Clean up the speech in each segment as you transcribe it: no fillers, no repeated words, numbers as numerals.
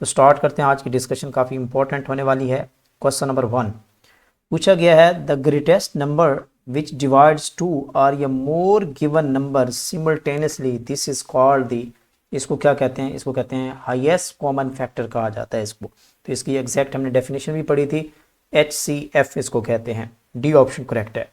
तो स्टार्ट करते हैं। आज की डिस्कशन काफ़ी इंपॉर्टेंट होने वाली है। क्वेश्चन नंबर 1 पूछा गया है, the greatest number which divides two or या more given number simultaneously this is called the. इसको क्या कहते हैं? इसको कहते हैं हाईएस्ट कॉमन फैक्टर कहा जाता है इसको। तो इसकी एग्जैक्ट हमने डेफिनेशन भी पढ़ी थी, HCF इसको कहते हैं। डी ऑप्शन करेक्ट है।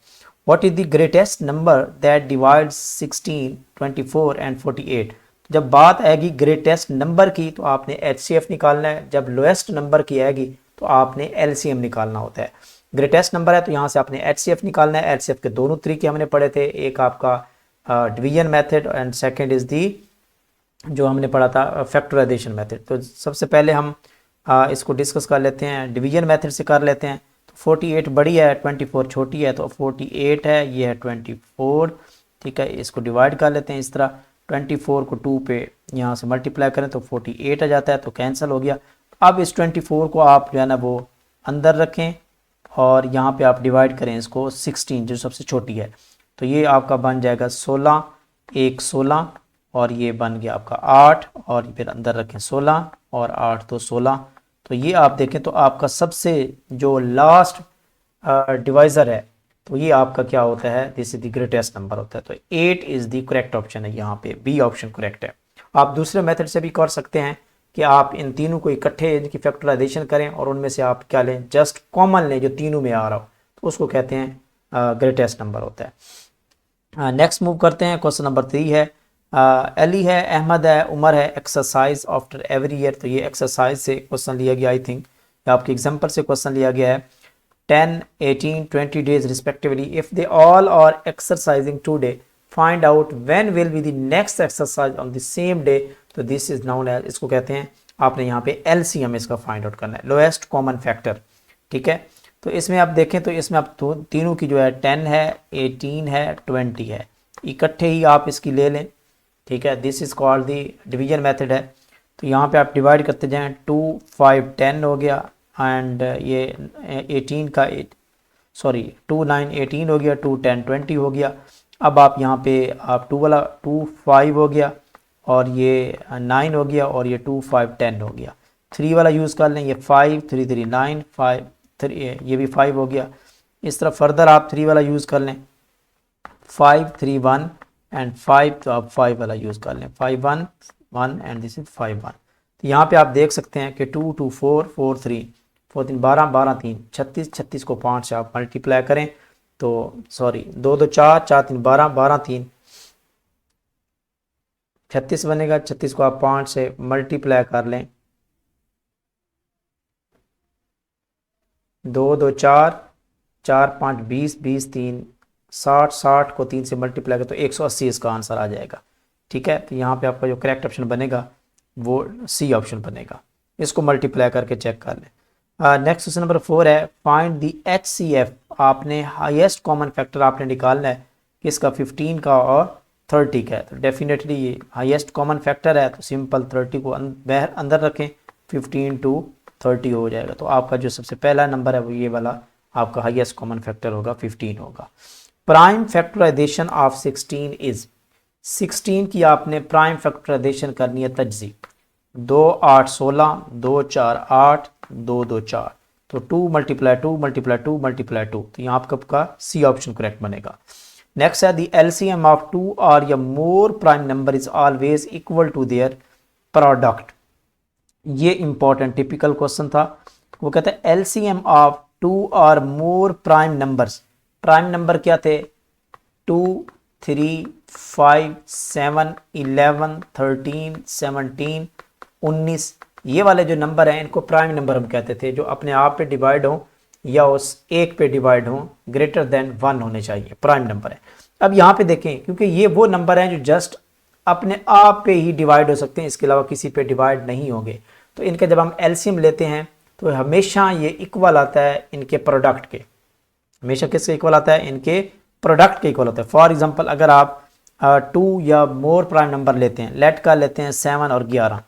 What is the greatest number that divides 16, 24 and 48। जब बात आएगी ग्रेटेस्ट नंबर की तो आपने HCF निकालना है, जब लोएस्ट नंबर की आएगी तो आपने LCM निकालना होता है। ग्रेटेस्ट नंबर है तो यहाँ से आपने HCF निकालना है। HCF के दोनों तरीके हमने पढ़े थे, एक आपका division method and second is the जो हमने पढ़ा था फैक्टराइजेशन मेथड। तो सबसे पहले हम इसको डिस्कस कर लेते हैं, डिवीजन मेथड से कर लेते हैं। तो 48 बड़ी है, 24 छोटी है, तो 48 है, ये है 24, ठीक है। इसको डिवाइड कर लेते हैं इस तरह, 24 को 2 पे यहाँ से मल्टीप्लाई करें तो 48 आ जाता है, तो कैंसिल हो गया। अब इस 24 को आप जो है ना वो अंदर रखें और यहाँ पे आप डिवाइड करें इसको 16 जो सबसे छोटी है, तो ये आपका बन जाएगा 16, 1 16 और ये बन गया आपका 8 और फिर अंदर रखें 16 और 8 तो 16। तो ये आप देखें तो आपका सबसे जो लास्ट डिवाइज़र है तो ये आपका क्या होता है, this is the greatest number होता है। तो 8 इज़ द करेक्ट ऑप्शन है, यहाँ पे बी ऑप्शन करेक्ट है। आप दूसरे मेथड से भी कर सकते हैं कि आप इन तीनों को इकट्ठे इनकी फैक्टराइजेशन करें और उनमें से आप क्या लें, जस्ट कॉमन लें जो तीनों में आ रहा हो, तो उसको कहते हैं ग्रेटेस्ट नंबर होता है। नेक्स्ट मूव करते हैं। क्वेश्चन नंबर 3 है, अली है, अहमद है, उमर है, एक्सरसाइज आफ्टर एवरी ईयर। तो ये एक्सरसाइज से क्वेश्चन लिया गया, आई थिंक आपके एग्जाम्पल से क्वेश्चन लिया गया है। 10, 18, 20 days respectively. If they all are exercising today, find out when will be the next exercise on the same day. तो this is known as, इसको कहते हैं, आपने यहाँ पे LCM इसका फाइंड आउट करना है, लोएस्ट कॉमन फैक्टर, ठीक है। तो इसमें आप देखें तो इसमें आप तीनों की जो है 10 है, 18 है, 20 है, इकट्ठे ही आप इसकी ले लें, ठीक है। This is called the division method है। तो यहाँ पे आप डिवाइड करते जाएं, 2, 5, 10 हो गया एंड ये 18 का 2, 9, 18 हो गया, 2, 10, 20 हो गया। अब आप यहाँ पे आप 2 वाला 2, 5 हो गया और ये 9 हो गया और ये 2, 5, 10 हो गया। 3 वाला यूज़ कर लें, ये 5, 3, 3, 9, 5, 3, ये भी 5 हो गया। इस तरह फर्दर आप 3 वाला यूज़ कर लें, 5, 3, 1 एंड 5, तो आप 5 वाला यूज़ कर लें, 5, 1, 1 एंड दिस इज 5, 1। तो यहाँ पे आप देख सकते हैं कि 2, 2, 4, 4, 3, 4, 3, 12, 12, 3, 36, 36 को 5 से आप मल्टीप्लाई करें तो 2, 2, 4, 4, 3, 12, 12, 3, 36 बनेगा। 36 को आप 5 से मल्टीप्लाई कर लें, 2, 2, 4, 4, 5, 20, 20, 3, 60, 60 को 3 से मल्टीप्लाई करें तो 180 इसका आंसर आ जाएगा, ठीक है। तो यहाँ पे आपका जो करेक्ट ऑप्शन बनेगा वो C ऑप्शन बनेगा। इसको मल्टीप्लाई करके चेक कर लें। नेक्स्ट क्वेश्चन नंबर 4 है, फाइंड दी HCF। आपने हाईएस्ट कॉमन फैक्टर आपने निकालना है किसका, 15 का और 30 का है। तो डेफिनेटली ये हाईएस्ट कॉमन फैक्टर है, तो सिंपल 30 को अंदर रखें, 15 to 30 हो जाएगा। तो आपका जो सबसे पहला नंबर है वो ये वाला आपका हाईएस्ट कॉमन फैक्टर होगा, 15 होगा। प्राइम फैक्टराइजेशन ऑफ 16 इज, 16 की आपने प्राइम फैक्टराइजेशन करनी है तज्जी, 2, 8, 16, 2, 4, 8, 2, 2, 4, तो 2 मल्टीप्लाई 2 मल्टीप्लाई 2 मल्टीप्लाई 2, तो यहाँ आपका C ऑप्शन करेक्ट बनेगा। नेक्स्ट है, दी LCM ऑफ 2 और या more prime number is always equal to their product. ये इंपॉर्टेंट टिपिकल क्वेश्चन था। वो कहता है LCM ऑफ 2 और more prime numbers. Prime number क्या थे, 2, 3, 5, 7, 11, 13, 17, 19, ये वाले जो नंबर हैं इनको प्राइम नंबर हम कहते थे, जो अपने आप पे डिवाइड हो या उस एक पे डिवाइड हो, ग्रेटर देन 1 होने चाहिए, प्राइम नंबर है। अब यहाँ पे देखें, क्योंकि ये वो नंबर हैं जो जस्ट अपने आप पे ही डिवाइड हो सकते हैं, इसके अलावा किसी पे डिवाइड नहीं होंगे, तो इनका जब हम LCM लेते हैं तो हमेशा ये इक्वल आता है इनके प्रोडक्ट के, हमेशा किसके इक्वल आता है, इनके प्रोडक्ट के इक्वल होता है। फॉर एग्जांपल अगर आप 2 या मोर प्राइम नंबर लेते हैं, लेट का लेते हैं 7 और 11,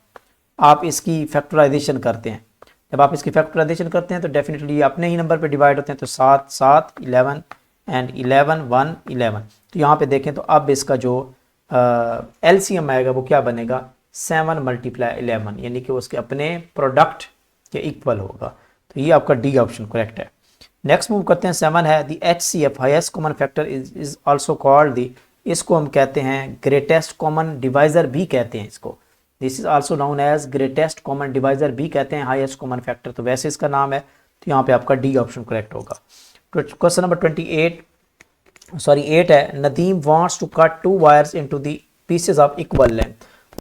आप इसकी फैक्टराइजेशन करते हैं, जब आप इसकी फैक्टराइजेशन करते हैं तो डेफिनेटली अपने ही नंबर पे डिवाइड होते हैं, तो 7, 7, 11 एंड 11, 1, 11। तो यहाँ पे देखें तो अब इसका जो LCM आएगा वो क्या बनेगा, 7 मल्टीप्लाई 11, यानी कि उसके अपने प्रोडक्ट के इक्वल होगा। तो ये आपका डी ऑप्शन करेक्ट है। नेक्स्ट मूव करते हैं, 7 है दी HCF highest common factor is also called the, इसको हम कहते हैं ग्रेटेस्ट कॉमन डिवाइजर भी कहते हैं इसको, this is also known as greatest common divisor भी कहते हैं हाईएस्ट कॉमन फैक्टर, तो वैसे इसका नाम है, तो यहाँ पे आपका डी ऑप्शन करेक्ट होगा। क्वेश्चन नंबर 8 है, Nadeem wants to cut 2 wires into the pieces of equal length,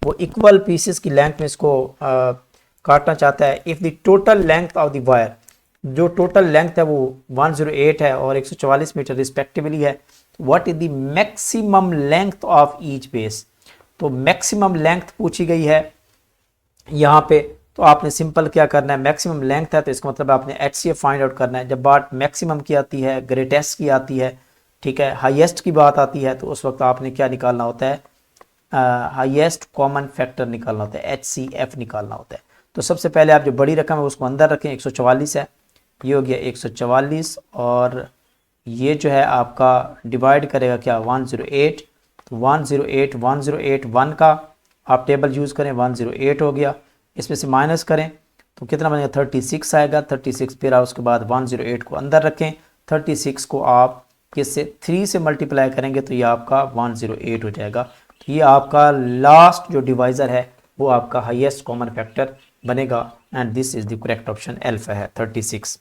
वो इक्वल पीसेस की लेंथ में इसको काटना चाहता है। If the total length of the wire, जो टोटल लेंथ है वो 108 है और 144 मीटर रिस्पेक्टिवली है, what is the maximum length of each base, तो मैक्सिमम लेंथ पूछी गई है यहाँ पे। तो आपने सिंपल क्या करना है, मैक्सिमम लेंथ है तो इसका मतलब आपने HCF फाइंड आउट करना है। जब बात मैक्सिमम की आती है, ग्रेटेस्ट की आती है, ठीक है, हाईएस्ट की बात आती है, तो उस वक्त आपने क्या निकालना होता है, हाईएस्ट कॉमन फैक्टर निकालना होता है, HCF निकालना होता है। तो सबसे पहले आप जो बड़ी रकम है उसको अंदर रखें, 144 है, ये हो गया 144, और ये जो है आपका डिवाइड करेगा क्या 108, तो 108 1 का आप टेबल यूज़ करें, 108 हो गया, इसमें से माइनस करें तो कितना बनेगा 36 आएगा, 36 फिर आप उसके बाद 108 को अंदर रखें, 36 को आप किससे 3 से मल्टीप्लाई करेंगे तो ये आपका 108 हो जाएगा। तो ये आपका लास्ट जो डिवाइज़र है वो आपका हाईएस्ट कॉमन फैक्टर बनेगा, and this is the correct option alpha है 36।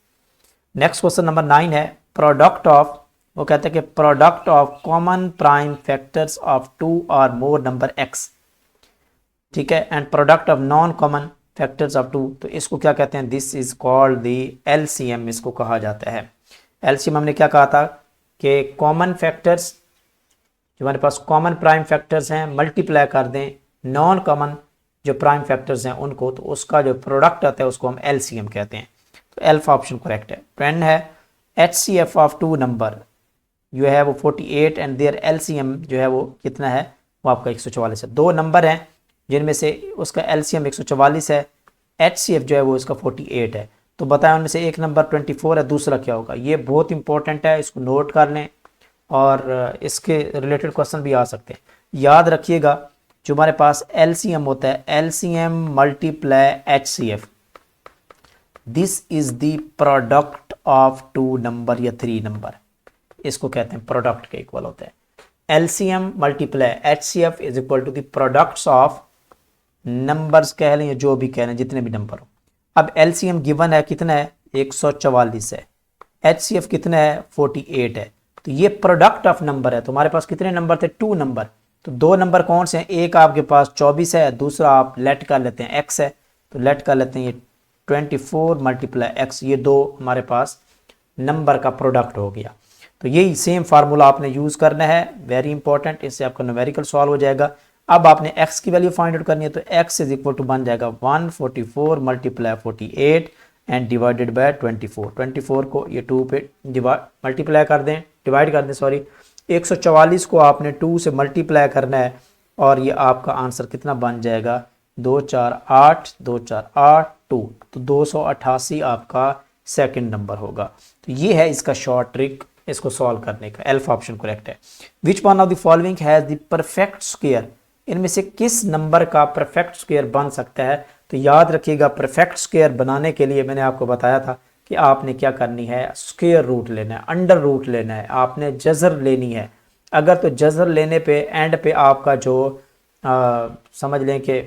नेक्स्ट क्वेश्चन नंबर 9 है, प्रोडक्ट ऑफ, वो कहते हैं कि product of common prime factors of 2 और मोर नंबर x, ठीक है, and product of non common factors of 2, तो इसको क्या कहते हैं, this is called the LCM, इसको कहा जाता है। LCM हमने क्या कहा था कि कॉमन फैक्टर्स, जो हमारे पास कॉमन प्राइम फैक्टर्स हैं, मल्टीप्लाई कर दें नॉन कॉमन जो प्राइम फैक्टर्स हैं उनको, तो उसका जो प्रोडक्ट आता है उसको हम LCM कहते हैं। तो अल्फा ऑप्शन करेक्ट है। ट्रेंड है HCF ऑफ 2 नंबर जो है वो 48 एंड देयर LCM जो है वो कितना है, वो आपका 144 है। 2 नंबर हैं जिनमें से उसका LCM 144 है, HCF जो है वो इसका 48 है। तो बताएं उनमें से एक नंबर 24 है, दूसरा क्या होगा, ये बहुत इंपॉर्टेंट है, इसको नोट कर लें और इसके रिलेटेड क्वेश्चन भी आ सकते हैं। याद रखिएगा जो हमारे पास LCM होता है, LCM multiply HCF, this is the product of 2 number या 3 नंबर, इसको कहते हैं प्रोडक्ट के इक्वल होता है। LCM multiply HCF is equal to the products of numbers कह लें, जो भी कह लें, जितने भी नंबर हो। अब LCM गिवन है कितना है, 144 है, HCF कितना है 48 है, तो ये प्रोडक्ट ऑफ नंबर है। तो हमारे पास कितने नंबर थे, 2 नंबर, तो 2 नंबर कौन से हैं, एक आपके पास 24 है, दूसरा आप लेट कर लेते हैं x है, तो लेट कर लेते हैं ये 24 मल्टीप्लाई x, ये 2 हमारे पास नंबर का प्रोडक्ट हो गया। तो यही सेम फार्मूला आपने यूज़ करना है, वेरी इंपॉर्टेंट, इससे आपका न्यूमेरिकल सॉल्व हो जाएगा। अब आपने x की वैल्यू फाइंड आउट करनी है, तो x इज इक्वल टू बन जाएगा 144 मल्टीप्लाई 48 एंड डिवाइडेड बाय 24 को ये 2 पे मल्टीप्लाई कर दें, डिवाइड कर दें सॉरी, 144 को आपने 2 से मल्टीप्लाई करना है और ये आपका आंसर कितना बन जाएगा 2 4 8 2 4 8 2, तो 288 आपका सेकंड नंबर होगा। तो ये है इसका शॉर्ट ट्रिक इसको सॉल्व करने का, अल्फा ऑप्शन करेक्ट है। Which one of the following has the perfect square, इनमें से किस नंबर का परफेक्ट स्क्वायर बन सकता है। तो याद रखिएगा परफेक्ट स्क्वायर बनाने के लिए मैंने आपको बताया था कि आपने क्या करनी है, स्क्वायर रूट लेना है, अंडर रूट लेना है, आपने जज़र लेनी है। अगर तो जज़र लेने पे एंड पे आपका जो समझ लें कि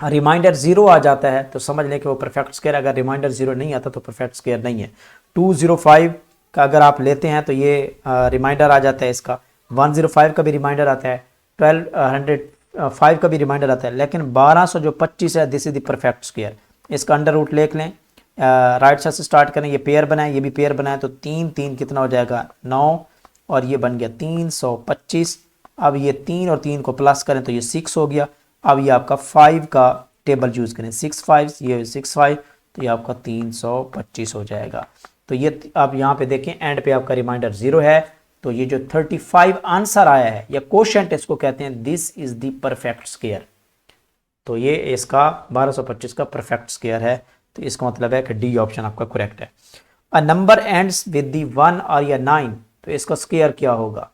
रिमाइंडर 0 आ जाता है तो समझ लें कि वो परफेक्ट स्क्वायर, अगर रिमाइंडर 0 नहीं आता तो परफेक्ट स्क्वायर नहीं है। 205 का अगर आप लेते हैं तो ये रिमाइंडर आ जाता है इसका, 105 का भी रिमाइंडर आता है, 1205 का भी रिमाइंडर आता है, लेकिन 1225 है, this is the perfect square. इसका अंडर रूट लेख लें, राइट साइड से स्टार्ट करें, ये पेयर बनाए, ये भी पेयर बनाए, तो 3 3 कितना हो जाएगा 9 और ये बन गया 325। अब ये 3 और 3 को प्लस करें तो ये 6 हो गया। अब ये आपका 5 का टेबल यूज़ करें, 6 5, ये 6 5, तो ये आपका 325 हो जाएगा। तो ये आप यहाँ पे देखें एंड पे आपका रिमाइंडर 0 है, तो ये जो 35 आंसर आया है या क्वोशंट इसको कहते हैं, this is the perfect square. तो ये इसका 1225 का परफेक्ट स्क्वायर है, तो इसका मतलब है कि डी ऑप्शन आपका करेक्ट है। A number ends with the 1 और या 9, तो इसका स्क्वायर क्या होगा,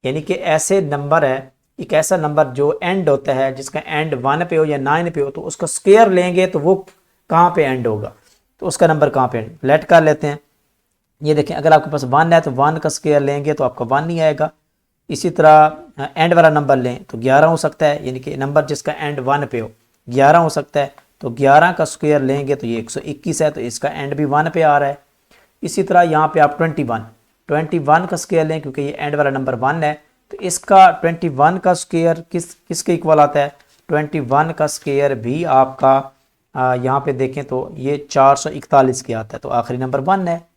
यानी कि ऐसे नंबर है एक ऐसा नंबर जो एंड होता है जिसका एंड 1 पे हो या 9 पे हो, तो उसका स्क्वायर लेंगे तो वो कहाँ पे एंड होगा, तो उसका नंबर कहाँ पे एंड लेट कर लेते हैं। ये देखें, अगर आपके पास 1 है तो 1 का स्क्वायर लेंगे तो आपका 1 नहीं आएगा। इसी तरह एंड वाला नंबर लें तो 11 हो सकता है, यानी कि नंबर जिसका एंड 1 पे हो 11 हो सकता है, तो 11 का स्क्वायर लेंगे तो ये 121 है, तो इसका एंड भी 1 पे आ रहा है। इसी तरह यहाँ पे आप 21 का स्क्वायर लें, क्योंकि ये एंड वाला नंबर 1 है, तो इसका 21 का स्क्वायर किसके इक्वल आता है, 21 का स्क्वायर भी आपका यहाँ पे देखें तो ये 441 के आता है, तो आखिरी नंबर 1 है।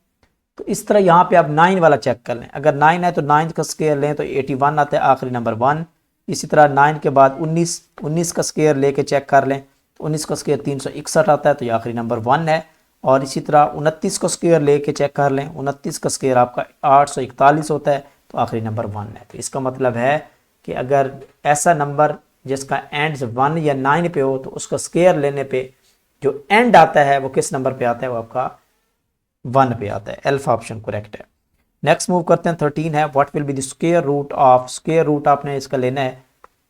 तो इस तरह यहाँ पे आप 9 वाला चेक कर लें, अगर 9 है तो 9 का स्क्वायर लें तो 81 आता है, आखिरी नंबर 1। इसी तरह 9 के बाद 19 का स्क्वायर लेके चेक कर लें, तो 19 का स्क्वायर 361 आता है, तो ये आखिरी नंबर 1 है। और इसी तरह 29 का स्क्वायर लेके चेक कर लें, 29 का स्क्वायर आपका 841 होता है, तो आखिरी नंबर 1 है। तो इसका मतलब है कि अगर ऐसा नंबर जिसका एंड 1 या 9 पे हो तो उसका स्क्वायर लेने पे जो एंड आता है वो किस नंबर पे आता है, वो आपका 1 पे आता है। अल्फा ऑप्शन करेक्ट है। नेक्स्ट मूव करते हैं, 13 है, what will be the square root of, square root आपने इसका लेना है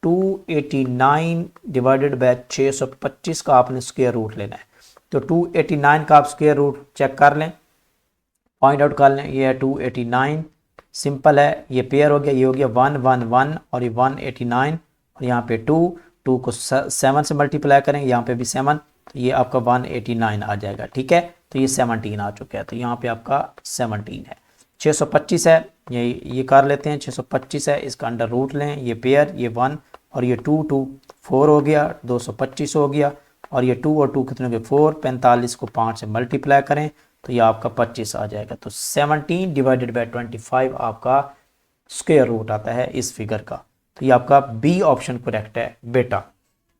289 डिवाइडेड बाय 625 का आपने स्क्वायर रूट लेना है। तो 289 का आप स्क्वायर रूट चेक कर लें, पॉइंट आउट कर लें, ये है 289, सिंपल है, ये पेयर हो गया, ये हो गया 111 और ये 189 और यहाँ पे 2 को 7 से मल्टीप्लाई करेंगे, यहाँ पे भी 7, तो ये आपका 189 आ जाएगा। ठीक है, तो ये 17 आ चुका है, तो यहाँ पे आपका 17 है। 625 है, ये कर लेते हैं, 625 है, इसका अंडर रूट लें, ये पेयर, ये 1 और ये 2 4 हो गया, 225 हो गया, और ये 2 और 2 कितने हो गए 4, 45 को 5 से मल्टीप्लाई करें तो ये आपका 25 आ जाएगा। तो 17 डिवाइडेड बाय 25 आपका स्क्वायर रूट आता है इस फिगर का। तो ये आपका बी ऑप्शन करेक्ट है बेटा।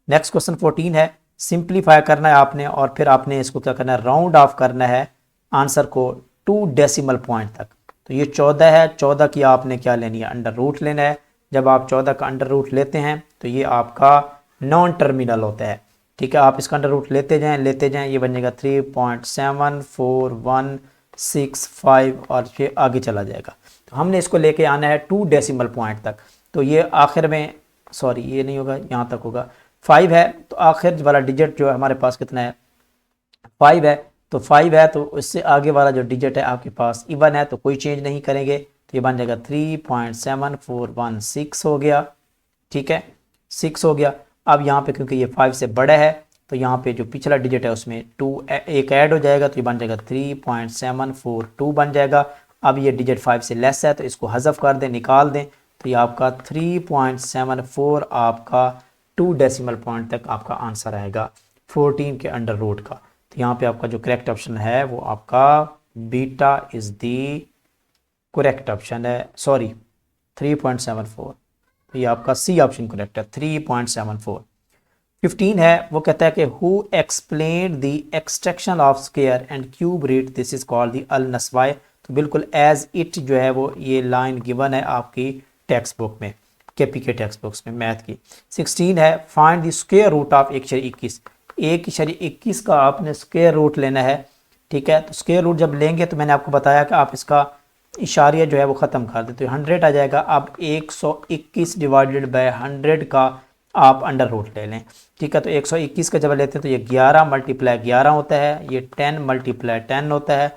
नेक्स्ट क्वेश्चन 14 है, सिंप्लीफाई करना है आपने और फिर आपने इसको क्या करना है, राउंड ऑफ करना है आंसर को 2 डेसिमल पॉइंट तक। तो ये 14 है, 14 की आपने क्या लेनी है, अंडर रूट लेना है। जब आप 14 का अंडर रूट लेते हैं तो ये आपका नॉन टर्मिनल होता है। ठीक है, आप इसका अंडर रूट लेते जाएं, ये बनेगा 3.7416 और ये आगे चला जाएगा। तो हमने इसको लेके आना है 2 डेसिमल पॉइंट तक। तो ये आखिर में, सॉरी ये नहीं होगा, यहाँ तक होगा 5 है, तो आखिर वाला डिजिट जो है हमारे पास कितना है 5 है, तो 5 है, तो इससे आगे वाला जो डिजिट है आपके पास इवन है, तो कोई चेंज नहीं करेंगे, तो ये बन जाएगा 3.7416 हो गया। ठीक है, 6 हो गया। अब यहाँ पे क्योंकि ये 5 से बड़ा है तो यहाँ पे जो पिछला डिजिट है उसमें 2 एक ऐड हो जाएगा, तो ये बन जाएगा 3.742 बन जाएगा। अब ये डिजिट 5 से लेस है तो इसको हज़फ कर दें, निकाल दें, तो ये आपका 3.74 आपका 2 डेसिमल पॉइंट तक आपका आंसर आएगा 14 के अंडर रूट का। तो यहाँ पे आपका जो करेक्ट ऑप्शन है वो आपका beta is the correct option है, सॉरी 3.74, तो ये आपका सी ऑप्शन करेक्ट है 3.74। 15 है, वो कहता है कि who explain the extraction of square and cube root, this is called the अल नस्वाई। तो बिल्कुल एज इट जो है वो ये लाइन गिवन है आपकी टेक्स्ट बुक में, केपीके टेक्स्ट बुक्स में मैथ की। 16 है, find the square root of 1/21, 1/21 का आपने स्क्वायर रूट लेना है। ठीक है, तो स्क्वायर रूट जब लेंगे तो मैंने आपको बताया कि आप इसका इशारिया जो है वो ख़त्म कर दें, तो 100 आ जाएगा। अब 121 डिवाइडेड बाय 100 का आप अंडर रूट ले लें। ठीक है, तो 121 का जब लेते हैं तो ये 11 मल्टीप्लाई 11 होता है, ये 10 मल्टीप्लाई 10 होता है।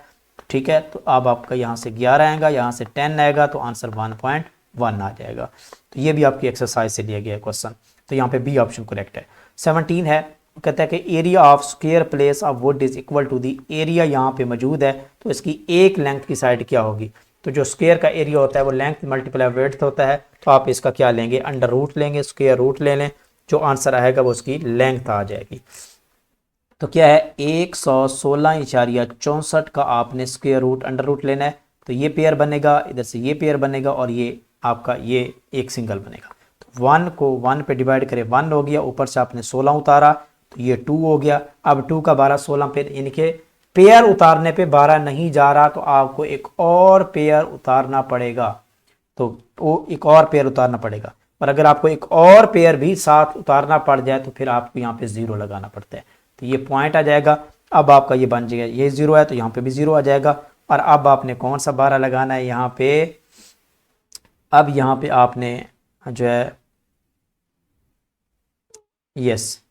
ठीक है, तो अब आपका यहाँ से 11 आएगा, यहाँ से 10 आएगा, तो आंसर 1.1 आ जाएगा। तो ये भी आपकी एक्सरसाइज से लिया गया है क्वेश्चन, तो यहाँ पे बी ऑप्शन करेक्ट है। 17 है, कहता है कि area of square place of wood is equal to the, area यहाँ पे मौजूद है तो इसकी एक लेंथ की साइड क्या होगी, तो जो स्क्वायर का एरिया होता है वो लेंथ मल्टीप्लाई विड्थ होता है, तो आप इसका क्या लेंगे, अंडर रूट लेंगे, स्क्वायर रूट ले लें, जो आंसर आएगा वो उसकी लेंथ आ जाएगी। तो क्या है 116.64 का आपने स्क्वायर रूट अंडर रूट लेना है, तो ये पेयर बनेगा, इधर से ये पेयर बनेगा और ये आपका ये एक सिंगल बनेगा। तो 1 को 1 पे डिवाइड करें 1 हो गया, ऊपर से आपने 16 उतारा तो ये 2 हो गया। अब 2 का 12 16 पे, यानी कि पेयर उतारने पे 12 नहीं जा रहा, तो आपको एक और पेयर उतारना पड़ेगा, तो वो एक और पेयर उतारना पड़ेगा। और अगर आपको एक और पेयर भी साथ उतारना पड़ जाए तो फिर आपको यहाँ पे 0 लगाना पड़ता है, तो ये पॉइंट आ जाएगा। अब आपका ये बन जाएगा, ये 0 है तो यहाँ पे भी 0 आ जाएगा। और अब आपने कौन सा 12 लगाना है यहाँ पे, अब यहाँ पे आपने जो है यस।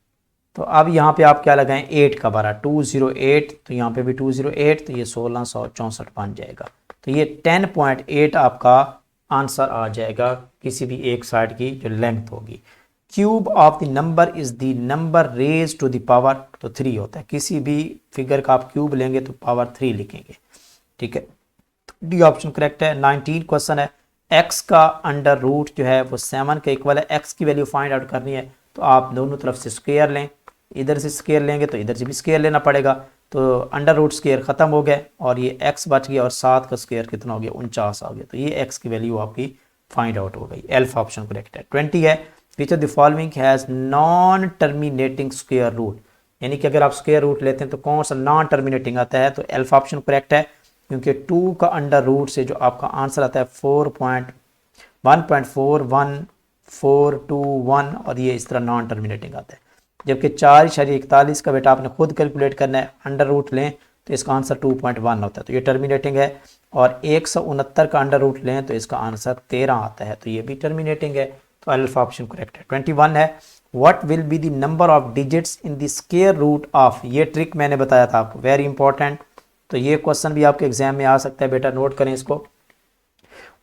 तो अब यहाँ पे आप क्या लगाएं, 8 का 12, 208, तो यहाँ पे भी 208, तो ये 1664 बन जाएगा। तो ये 10.8 आपका आंसर आ जाएगा किसी भी एक साइड की जो लेंथ होगी। Cube of the number is the number raise to the power, तो 3 होता है। किसी भी फिगर का आप क्यूब लेंगे तो पावर 3 लिखेंगे, ठीक है। डी ऑप्शन करेक्ट है। 19 क्वेश्चन है, एक्स का अंडर रूट जो है वो 7 के इक्वल है। एक्स की वैल्यू फाइंड आउट करनी है तो आप दोनों तरफ से स्क्वायर लें, इधर से स्क्वायर लेंगे तो इधर से भी स्क्वायर लेना पड़ेगा। तो अंडर रूट स्क्वायर खत्म हो गया और ये एक्स बच गया और 7 का स्क्वायर कितना हो गया, 49 आ गया। तो ये एक्स की वैल्यू आपकी फाइंड आउट हो गई। एल्फा ऑप्शन करेक्ट है। 20 है, which of the following has non terminating square root, यानी कि अगर आप स्क्वायर रूट लेते हैं तो कौन सा नॉन टर्मिनेटिंग आता है, तो एल्फा ऑप्शन करेक्ट है, क्योंकि 2 का अंडर रूट से जो आपका आंसर आता है 1.41421 और ये इस तरह नॉन टर्मिनेटिंग आता है। जबकि 4.41 का बेटा आपने खुद कैलकुलेट करना है, अंडर रूट लें तो इसका आंसर 2.1 होता है, तो ये टर्मिनेटिंग है। और 169 का अंडर रूट लें तो इसका आंसर 13 आता है, तो ये भी टर्मिनेटिंग है। तो अल्फा ऑप्शन करेक्ट है। 21 है, what will be the number of digits in the square root of, ये ट्रिक मैंने बताया था आपको, वेरी इंपॉर्टेंट। तो ये क्वेश्चन भी आपके एग्जाम में आ सकता है बेटा, नोट करें इसको।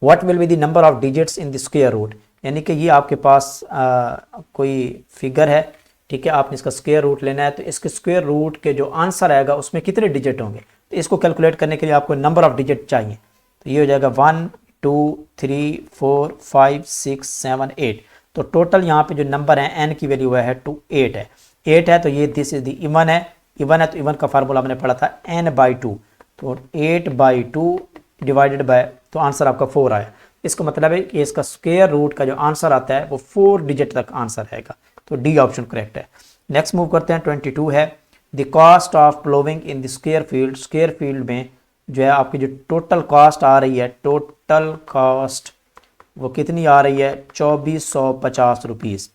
What will be the number of digits in the square root, यानी कि ये आपके पास कोई फिगर है, ठीक है, आपने इसका स्क्वायर रूट लेना है, तो इसके स्क्वायर रूट के जो आंसर आएगा उसमें कितने डिजिट होंगे, तो इसको कैलकुलेट करने के लिए आपको नंबर ऑफ डिजिट चाहिए। तो ये हो जाएगा 1 2 3 4 5 6 7 8। तो टोटल यहाँ पे जो नंबर है n की वैल्यू है 8 है। 8 है तो ये दिस इज द इवन है, इवन है तो इवन का फार्मूला हमने पढ़ा था n/2, तो 8/2 डिवाइडेड बाय, तो आंसर आपका 4 आया। इसका मतलब है कि इसका स्क्वायर रूट का जो आंसर आता है वो 4 डिजिट तक आंसर रहेगा, तो डी ऑप्शन करेक्ट है। नेक्स्ट मूव करते हैं, 22 है, the cost of ploughing in the square field, square field में जो है आपकी जो टोटल कॉस्ट आ रही है, टोटल कॉस्ट वो कितनी आ रही है, 2450 रुपीज़।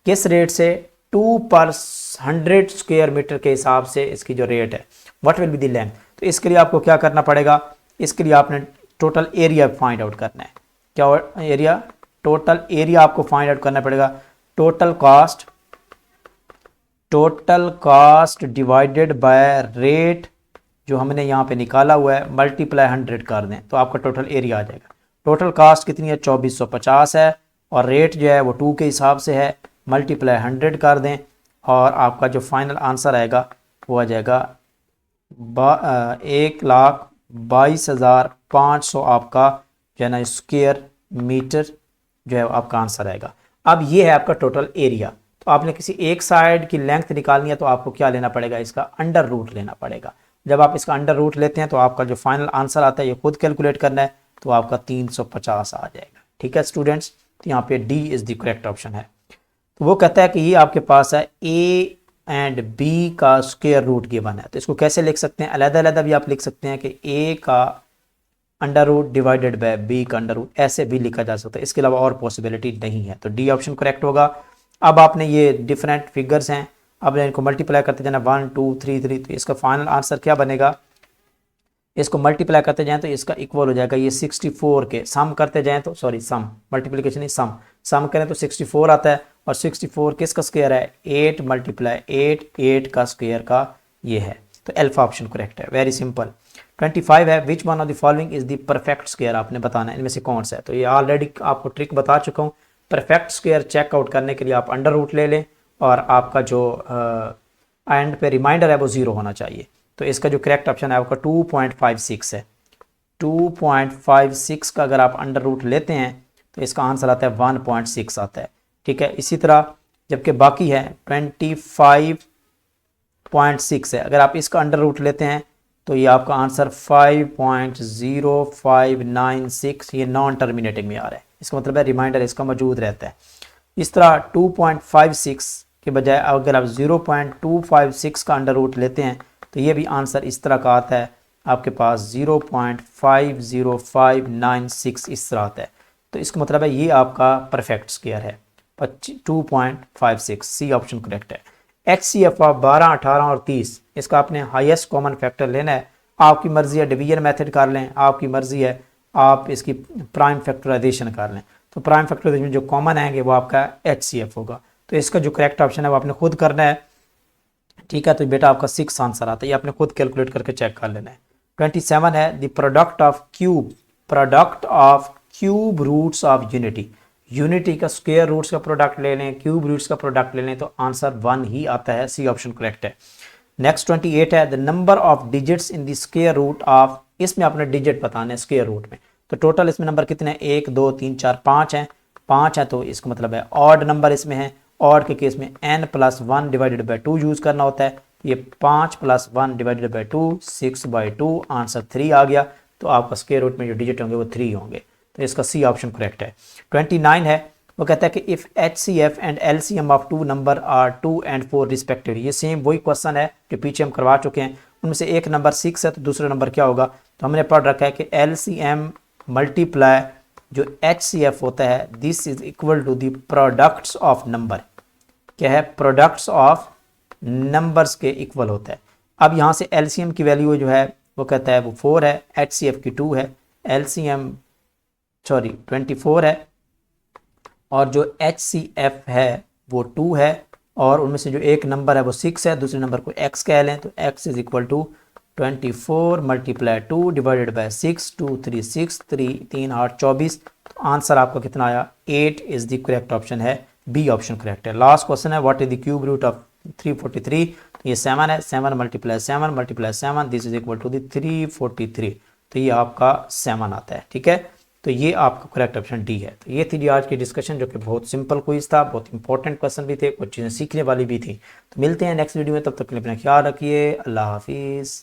किस रेट से, 2/100 स्क्वायर मीटर के हिसाब से इसकी जो रेट है। What will be the length, तो इसके लिए आपको क्या करना पड़ेगा, इसके लिए आपने टोटल एरिया फाइंड आउट करना है। क्या एरिया, टोटल एरिया आपको फाइंड आउट करना पड़ेगा। Total cost divided by rate जो हमने यहाँ पे निकाला हुआ है, मल्टीप्लाई 100 कर दें तो आपका टोटल एरिया आ जाएगा। टोटल कॉस्ट कितनी है, 2450 है, और रेट जो है वो 2 के हिसाब से है, मल्टीप्लाई 100 कर दें और आपका जो फाइनल आंसर आएगा वो आ जाएगा 1,22,500 आपका जो है ना स्क्वायर मीटर जो है आपका आंसर आएगा। अब ये है आपका टोटल एरिया। तो आपने किसी एक साइड की लेंथ निकालनी है तो आपको क्या लेना पड़ेगा, इसका अंडर रूट लेना पड़ेगा। जब आप इसका अंडर रूट लेते हैं तो आपका जो फाइनल आंसर आता है ये खुद कैलकुलेट करना है, तो आपका 350 आ जाएगा। ठीक है स्टूडेंट्स, तो यहाँ पे D is the correct option है। तो वो कहता है कि ये आपके पास है ए एंड बी का स्क्वायर रूट गिवन है, तो इसको कैसे लिख सकते हैं, अलग-अलग भी आप लिख सकते हैं कि ए का under root divided by b का अंडर रूट, ऐसे भी लिखा जा सकता है, इसके अलावा और पॉसिबिलिटी नहीं है। तो डी ऑप्शन करेक्ट होगा। अब आपने ये डिफरेंट फिगर्स हैं, अब इनको मल्टीप्लाई करते जाना 1 2 3 3, तो इसका फाइनल आंसर क्या बनेगा, इसको मल्टीप्लाई करते जाएं तो इसका इक्वल हो जाएगा ये 64 के, सम करते जाएं तो सॉरी सम मल्टीप्लिकेशन नहीं सम करें तो 64 आता है, और 64 किसका स्क्वायर है, 8 × 8 का स्क्वायर का ये है। तो अल्फा ऑप्शन करेक्ट है, वेरी सिंपल। 25 है, which one of the following is the perfect square, आपने बताना है इनमें से कौन सा है। तो ये ऑलरेडी आपको ट्रिक बता चुका हूँ। परफेक्ट स्क्वायर चेकआउट करने के लिए आप अंडर रूट ले लें और आपका जो एंड पे रिमाइंडर है वो 0 होना चाहिए। तो इसका जो करेक्ट ऑप्शन है आपका 2.56 है। 2.56 का अगर आप अंडर रूट लेते हैं तो इसका आंसर आता है 1.6 आता है। ठीक है, इसी तरह जबकि बाकी है 25.6 है, अगर आप इसका अंडर रूट लेते हैं तो ये आपका आंसर 5.0596, ये नॉन टर्मिनेटिंग में आ रहा है, इसका मतलब है रिमाइंडर इसका मौजूद रहता है। इस तरह 2.56 के बजाय अगर आप 0.256 का अंडर रूट लेते हैं तो ये भी आंसर इस तरह का आता है, आपके पास 0.50596 इस तरह आता है। तो इसका मतलब है ये आपका परफेक्ट स्क्वायर है 2.56, सी ऑप्शन करेक्ट है। HCF ऑफ 12, 18 और 30, इसका आपने हाईएस्ट कॉमन फैक्टर लेना है। आपकी मर्जी है डिवीजन मेथड कर लें, आपकी मर्जी है आप इसकी प्राइम फैक्टराइजेशन कर लें। तो प्राइम फैक्टराइजेशन जो कॉमन आएंगे वो आपका HCF होगा। तो इसका जो करेक्ट ऑप्शन है वो आपने खुद करना है, ठीक है। तो बेटा आपका 6 आंसर आता है, ये आपने खुद कैलकुलेट करके चेक कर लेना है। 27 है the product of cube roots of unity. Unity का स्क्वायर रूट्स का प्रोडक्ट ले लें, क्यूब रूट्स का प्रोडक्ट ले लें, तो आंसर 1 ही आता है, सी ऑप्शन करेक्ट है। नेक्स्ट 28 है the number of digits in the square root of, इसमें आपने डिजिट बताना है स्क्वायर रूट में। तो टोटल इसमें नंबर कितने हैं, 1 2 3 4 5 हैं, 5 है, तो इसका मतलब है ऑड नंबर इसमें है। ऑड के केस में n+1 डिवाइडेड बाई 2 यूज करना होता है। ये 5 + 1 डिवाइडेड बाई 2 6/2, आंसर 3 आ गया। तो आपका स्क्वायर रूट में जो डिजिट होंगे वो 3 होंगे, तो इसका सी ऑप्शन करेक्ट है। 29 है, वो कहता है कि if HCF and LCM of 2 number are 2 and 4 respective. ये सेम वही क्वेश्चन है जो पीछे हम करवा चुके हैं। उनमें से एक नंबर 6 है तो दूसरा नंबर क्या होगा, तो हमने पढ़ रखा है कि LCM मल्टीप्लाई जो HCF होता है, this is equal to the products of number. क्या है, प्रोडक्ट्स ऑफ नंबर्स के इक्वल होता है। अब यहाँ से LCM की वैल्यू जो है वो कहता है वो 4 है, HCF की 2 है, LCM 24 है, और जो HCF है वो 2 है, और उनमें से जो एक नंबर है वो 6 है, दूसरे नंबर को x कह लें, तो x is equal to 24 multiply 2 divided by 6, 2 3 6, 3 8 24। तो आंसर आपका कितना आया, 8 इज द करेक्ट ऑप्शन है, बी ऑप्शन करेक्ट है। लास्ट क्वेश्चन है what is the cube root of 343। तो ये 7 है, 7 multiply 7, this is equal to the 343। तो ये आपका 7 आता है, ठीक है। तो ये आपका करेक्ट ऑप्शन डी है। तो ये थी आज की डिस्कशन, जो कि बहुत सिंपल क्विज था, बहुत इंपॉर्टेंट क्वेश्चन भी थे, कुछ चीज़ें सीखने वाली भी थी। तो मिलते हैं नेक्स्ट वीडियो में, तब तक के लिए अपना ख्याल रखिए, अल्लाह हाफिज़।